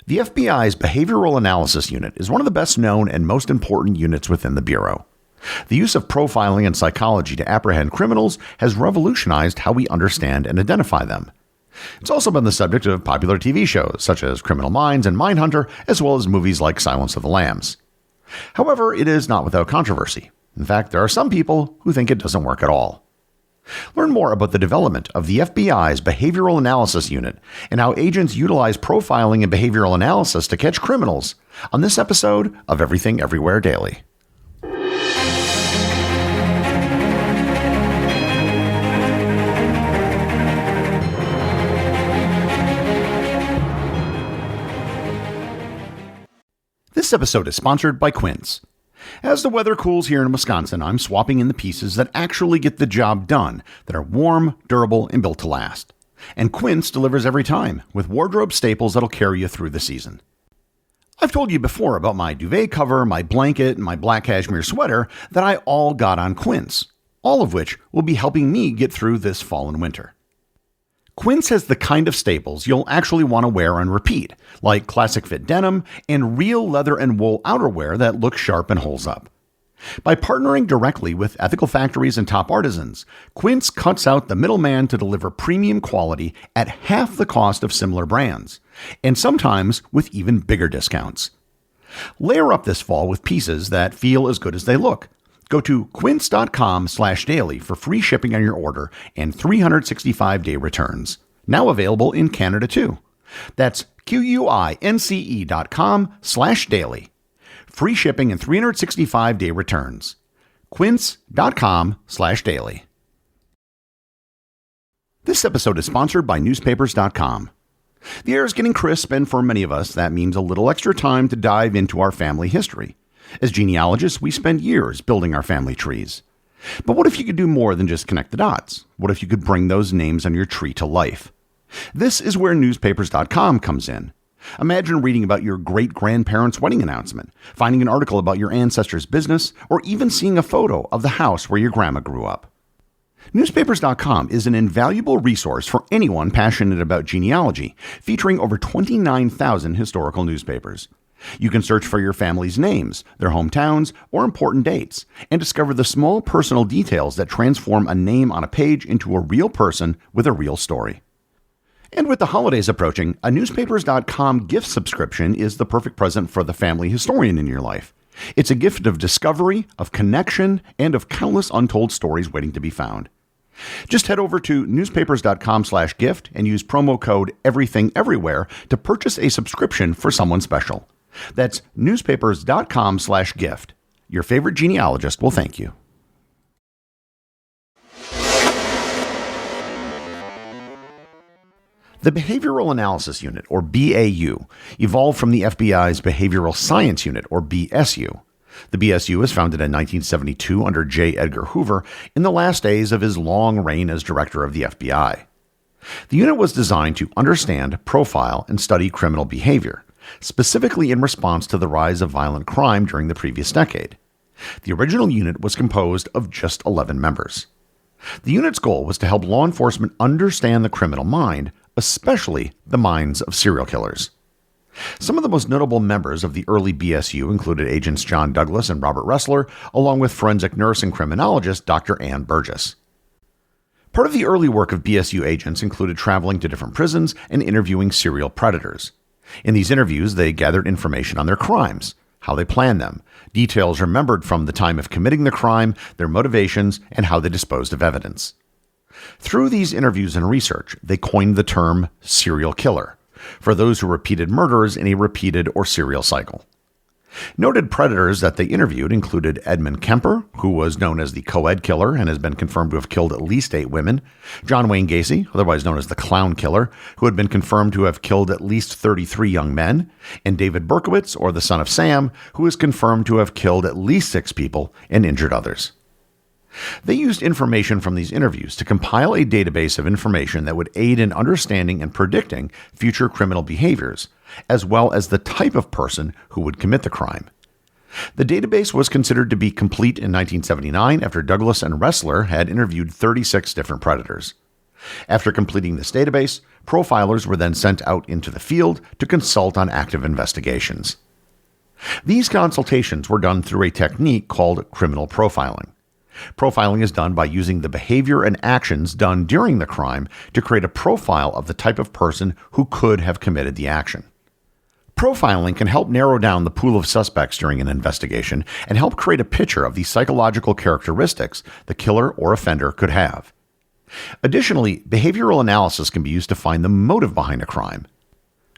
The FBI's Behavioral Analysis Unit is one of the best known and most important units within the Bureau. The use of profiling and psychology to apprehend criminals has revolutionized how we understand and identify them. It's also been the subject of popular TV shows such as Criminal Minds and Mindhunter, as well as movies like Silence of the Lambs. However, it is not without controversy. In fact, there are some people who think it doesn't work at all. Learn more about the development of the FBI's Behavioral Analysis Unit and how agents utilize profiling and behavioral analysis to catch criminals on this episode of Everything Everywhere Daily. This episode is sponsored by Quince. As the weather cools here in Wisconsin, I'm swapping in the pieces that actually get the job done, that are warm, durable, and built to last. And Quince delivers every time, with wardrobe staples that'll carry you through the season. I've told you before about my duvet cover, my blanket, and my black cashmere sweater that I all got on Quince, all of which will be helping me get through this fall and winter. Quince has the kind of staples you'll actually want to wear and repeat, like classic fit denim and real leather and wool outerwear that looks sharp and holds up. By partnering directly with ethical factories and top artisans, Quince cuts out the middleman to deliver premium quality at half the cost of similar brands, and sometimes with even bigger discounts. Layer up this fall with pieces that feel as good as they look. Go to quince.com/daily for free shipping on your order and 365-day returns. Now available in Canada too. That's QUINCE.com/daily. Free shipping and 365-day returns. Quince.com/daily. This episode is sponsored by newspapers.com. The air is getting crisp, and for many of us, that means a little extra time to dive into our family history. As genealogists, we spend years building our family trees. But what if you could do more than just connect the dots? What if you could bring those names on your tree to life? This is where newspapers.com comes in. Imagine reading about your great-grandparents' wedding announcement, finding an article about your ancestors' business, or even seeing a photo of the house where your grandma grew up. Newspapers.com is an invaluable resource for anyone passionate about genealogy, featuring over 29,000 historical newspapers. You can search for your family's names, their hometowns, or important dates, and discover the small personal details that transform a name on a page into a real person with a real story. And with the holidays approaching, a newspapers.com gift subscription is the perfect present for the family historian in your life. It's a gift of discovery, of connection, and of countless untold stories waiting to be found. Just head over to newspapers.com/gift and use promo code EverythingEverywhere to purchase a subscription for someone special. That's newspapers.com/gift. Your favorite genealogist will thank you. The Behavioral Analysis Unit, or BAU, evolved from the FBI's Behavioral Science Unit, or BSU. The BSU was founded in 1972 under J. Edgar Hoover in the last days of his long reign as director of the FBI. The unit was designed to understand, profile, and study criminal behavior, specifically in response to the rise of violent crime during the previous decade. The original unit was composed of just 11 members. The unit's goal was to help law enforcement understand the criminal mind, especially the minds of serial killers. Some of the most notable members of the early BSU included agents John Douglas and Robert Ressler, along with forensic nurse and criminologist Dr. Ann Burgess. Part of the early work of BSU agents included traveling to different prisons and interviewing serial predators. In these interviews, they gathered information on their crimes, how they planned them, details remembered from the time of committing the crime, their motivations, and how they disposed of evidence. Through these interviews and research, they coined the term serial killer for those who repeated murders in a repeated or serial cycle. Noted predators that they interviewed included Edmund Kemper, who was known as the co-ed killer and has been confirmed to have killed at least 8 women, John Wayne Gacy, otherwise known as the clown killer, who had been confirmed to have killed at least 33 young men, and David Berkowitz, or the son of Sam, who is confirmed to have killed at least 6 people and injured others. They used information from these interviews to compile a database of information that would aid in understanding and predicting future criminal behaviors, as well as the type of person who would commit the crime. The database was considered to be complete in 1979 after Douglas and Ressler had interviewed 36 different predators. After completing this database, profilers were then sent out into the field to consult on active investigations. These consultations were done through a technique called criminal profiling. Profiling is done by using the behavior and actions done during the crime to create a profile of the type of person who could have committed the action. Profiling can help narrow down the pool of suspects during an investigation and help create a picture of the psychological characteristics the killer or offender could have. Additionally, behavioral analysis can be used to find the motive behind a crime.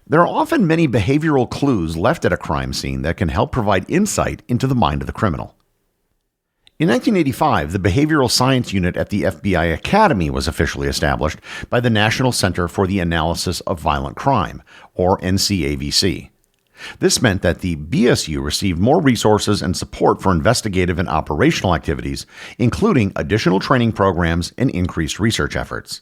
There are often many behavioral clues left at a crime scene that can help provide insight into the mind of the criminal. In 1985, the Behavioral Science Unit at the FBI Academy was officially established by the National Center for the Analysis of Violent Crime, or NCAVC. This meant that the BSU received more resources and support for investigative and operational activities, including additional training programs and increased research efforts.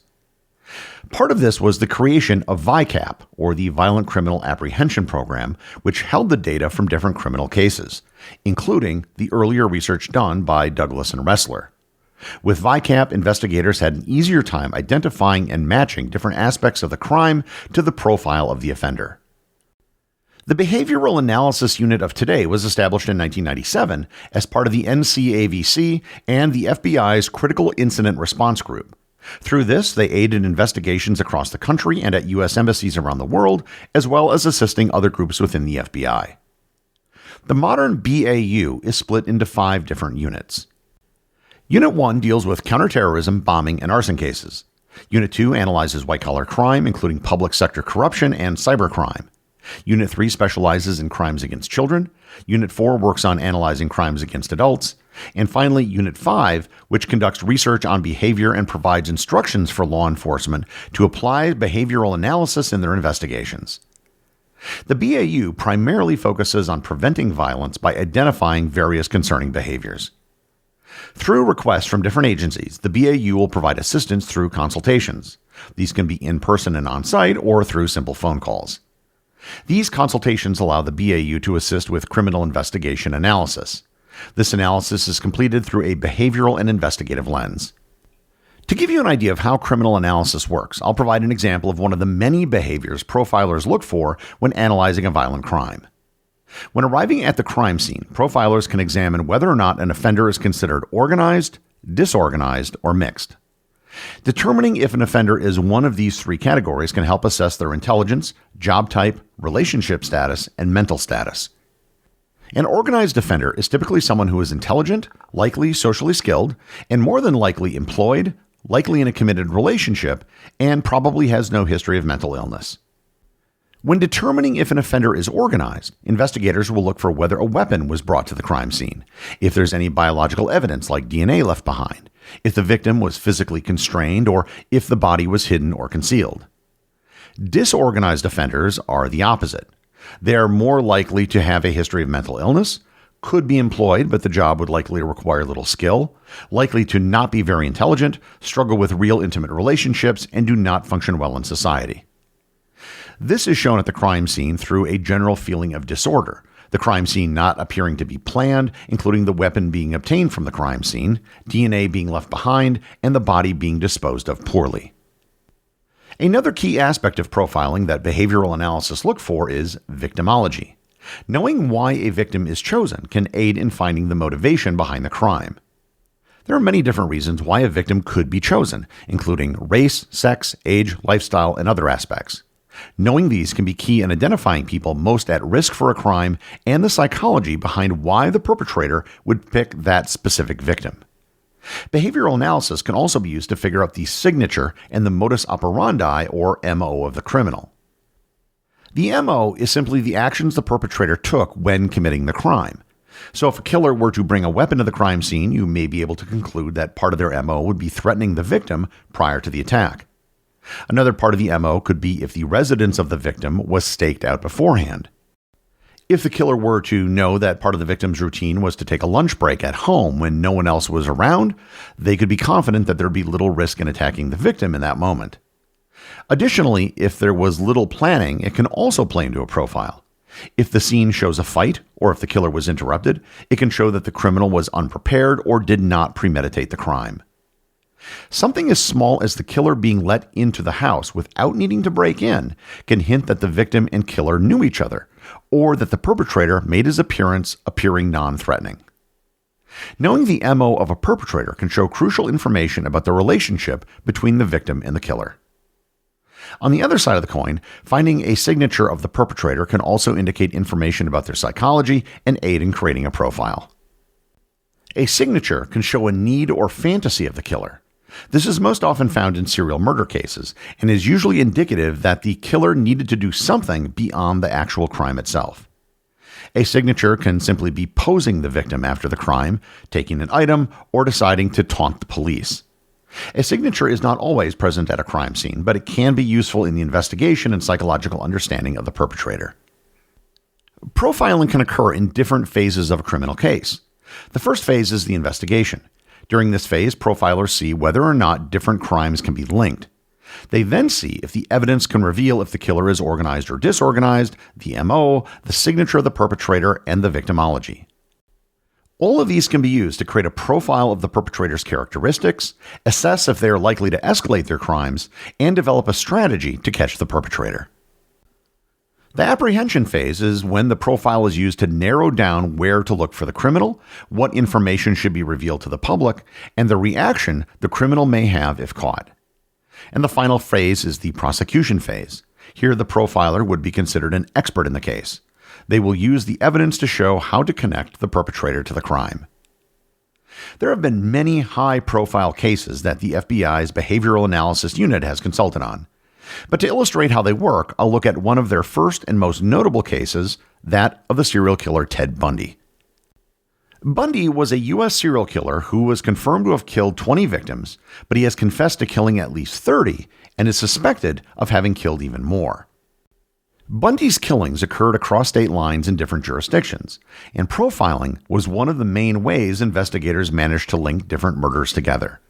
Part of this was the creation of VICAP, or the Violent Criminal Apprehension Program, which held the data from different criminal cases, including the earlier research done by Douglas and Ressler. With VICAP, investigators had an easier time identifying and matching different aspects of the crime to the profile of the offender. The Behavioral Analysis Unit of today was established in 1997 as part of the NCAVC and the FBI's Critical Incident Response Group. Through this, they aided investigations across the country and at U.S. embassies around the world, as well as assisting other groups within the FBI. The modern BAU is split into 5 different units. Unit 1 deals with counterterrorism, bombing, and arson cases. Unit 2 analyzes white-collar crime, including public sector corruption and cybercrime. Unit 3 specializes in crimes against children. Unit 4 works on analyzing crimes against adults. And finally, Unit 5, which conducts research on behavior and provides instructions for law enforcement to apply behavioral analysis in their investigations. The BAU primarily focuses on preventing violence by identifying various concerning behaviors. Through requests from different agencies, the BAU will provide assistance through consultations. These can be in person and on-site or through simple phone calls. These consultations allow the BAU to assist with criminal investigation analysis. This analysis is completed through a behavioral and investigative lens. To give you an idea of how criminal analysis works, I'll provide an example of one of the many behaviors profilers look for when analyzing a violent crime. When arriving at the crime scene, profilers can examine whether or not an offender is considered organized, disorganized, or mixed. Determining if an offender is one of these 3 categories can help assess their intelligence, job type, relationship status, and mental status. An organized offender is typically someone who is intelligent, likely socially skilled, and more than likely employed, likely in a committed relationship, and probably has no history of mental illness. When determining if an offender is organized, investigators will look for whether a weapon was brought to the crime scene, if there's any biological evidence like DNA left behind, if the victim was physically constrained, or if the body was hidden or concealed. Disorganized offenders are the opposite. They are more likely to have a history of mental illness, could be employed, but the job would likely require little skill, likely to not be very intelligent, struggle with real intimate relationships, and do not function well in society. This is shown at the crime scene through a general feeling of disorder, the crime scene not appearing to be planned, including the weapon being obtained from the crime scene, DNA being left behind, and the body being disposed of poorly. Another key aspect of profiling that behavioral analysis look for is victimology. Knowing why a victim is chosen can aid in finding the motivation behind the crime. There are many different reasons why a victim could be chosen, including race, sex, age, lifestyle, and other aspects. Knowing these can be key in identifying people most at risk for a crime and the psychology behind why the perpetrator would pick that specific victim. Behavioral analysis can also be used to figure out the signature and the modus operandi, or MO, of the criminal. The MO is simply the actions the perpetrator took when committing the crime. So if a killer were to bring a weapon to the crime scene, you may be able to conclude that part of their MO would be threatening the victim prior to the attack. Another part of the MO could be if the residence of the victim was staked out beforehand. If the killer were to know that part of the victim's routine was to take a lunch break at home when no one else was around, they could be confident that there'd be little risk in attacking the victim in that moment. Additionally, if there was little planning, it can also play into a profile. If the scene shows a fight, or if the killer was interrupted, it can show that the criminal was unprepared or did not premeditate the crime. Something as small as the killer being let into the house without needing to break in can hint that the victim and killer knew each other, or that the perpetrator made his appearance appearing non-threatening. Knowing the MO of a perpetrator can show crucial information about the relationship between the victim and the killer. On the other side of the coin, finding a signature of the perpetrator can also indicate information about their psychology and aid in creating a profile. A signature can show a need or fantasy of the killer. This is most often found in serial murder cases and is usually indicative that the killer needed to do something beyond the actual crime itself. A signature can simply be posing the victim after the crime, taking an item, or deciding to taunt the police. A signature is not always present at a crime scene, but it can be useful in the investigation and psychological understanding of the perpetrator. Profiling can occur in different phases of a criminal case. The first phase is the investigation. During this phase, profilers see whether or not different crimes can be linked. They then see if the evidence can reveal if the killer is organized or disorganized, the MO, the signature of the perpetrator, and the victimology. All of these can be used to create a profile of the perpetrator's characteristics, assess if they are likely to escalate their crimes, and develop a strategy to catch the perpetrator. The apprehension phase is when the profile is used to narrow down where to look for the criminal, what information should be revealed to the public, and the reaction the criminal may have if caught. And the final phase is the prosecution phase. Here, the profiler would be considered an expert in the case. They will use the evidence to show how to connect the perpetrator to the crime. There have been many high-profile cases that the FBI's Behavioral Analysis Unit has consulted on. But to illustrate how they work, I'll look at one of their first and most notable cases, that of the serial killer Ted Bundy. Bundy was a U.S. serial killer who was confirmed to have killed 20 victims, but he has confessed to killing at least 30 and is suspected of having killed even more. Bundy's killings occurred across state lines in different jurisdictions, and profiling was one of the main ways investigators managed to link different murders together.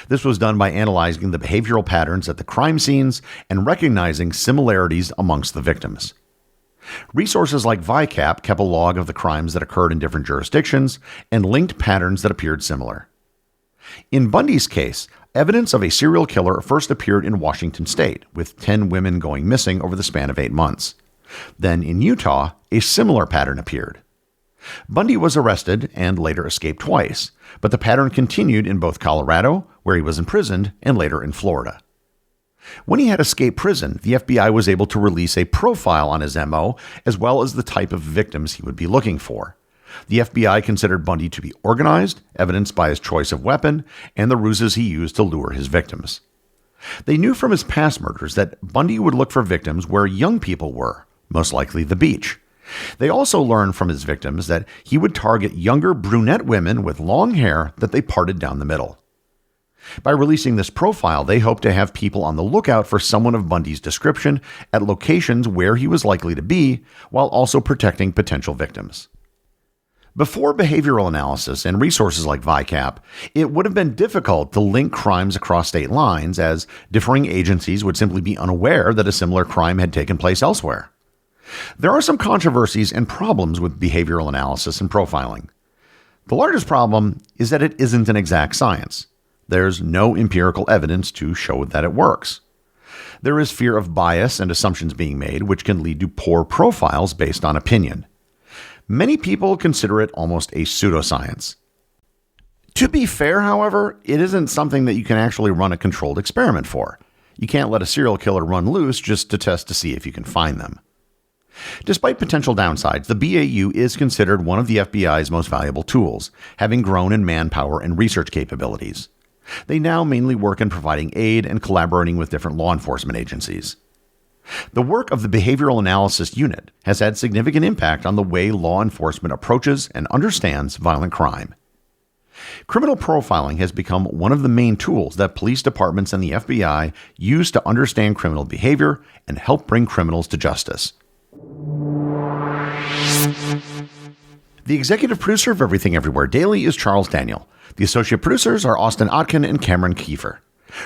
This was done by analyzing the behavioral patterns at the crime scenes and recognizing similarities amongst the victims. Resources like VICAP kept a log of the crimes that occurred in different jurisdictions and linked patterns that appeared similar. In Bundy's case, evidence of a serial killer first appeared in Washington state, with 10 women going missing over the span of 8 months. Then in Utah, a similar pattern appeared. Bundy was arrested and later escaped twice, but the pattern continued in both Colorado, where he was imprisoned, and later in Florida. When he had escaped prison, the FBI was able to release a profile on his MO, as well as the type of victims he would be looking for. The FBI considered Bundy to be organized, evidenced by his choice of weapon, and the ruses he used to lure his victims. They knew from his past murders that Bundy would look for victims where young people were, most likely the beach. They also learned from his victims that he would target younger brunette women with long hair that they parted down the middle. By releasing this profile, they hoped to have people on the lookout for someone of Bundy's description at locations where he was likely to be, while also protecting potential victims. Before behavioral analysis and resources like VICAP, it would have been difficult to link crimes across state lines, as differing agencies would simply be unaware that a similar crime had taken place elsewhere. There are some controversies and problems with behavioral analysis and profiling. The largest problem is that it isn't an exact science. There's no empirical evidence to show that it works. There is fear of bias and assumptions being made, which can lead to poor profiles based on opinion. Many people consider it almost a pseudoscience. To be fair, however, it isn't something that you can actually run a controlled experiment for. You can't let a serial killer run loose just to test to see if you can find them. Despite potential downsides, the BAU is considered one of the FBI's most valuable tools, having grown in manpower and research capabilities. They now mainly work in providing aid and collaborating with different law enforcement agencies. The work of the Behavioral Analysis Unit has had significant impact on the way law enforcement approaches and understands violent crime. Criminal profiling has become one of the main tools that police departments and the FBI use to understand criminal behavior and help bring criminals to justice. The executive producer of Everything Everywhere Daily is Charles Daniel. The associate producers are Austin Oetken and Cameron Kieffer.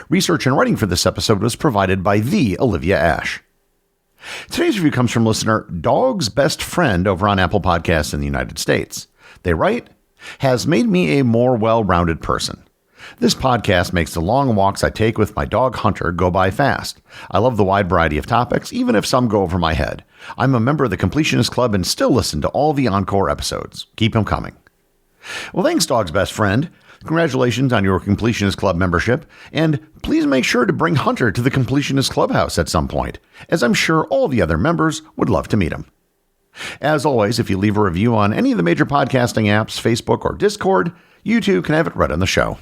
Research and writing for this episode was provided by the Olivia Ash. Today's review comes from listener Dog's Best Friend over on Apple Podcasts in the United States. They write, "Has made me a more well-rounded person. This podcast makes the long walks I take with my dog Hunter go by fast. I love the wide variety of topics, even if some go over my head. I'm a member of the Completionist Club and still listen to all the encore episodes. Keep them coming. Well, thanks, Dog's Best Friend. Congratulations on your Completionist Club membership, and please make sure to bring Hunter to the Completionist Clubhouse at some point, as I'm sure all the other members would love to meet him. As always, if you leave a review on any of the major podcasting apps, Facebook, or Discord, you too can have it read on the show.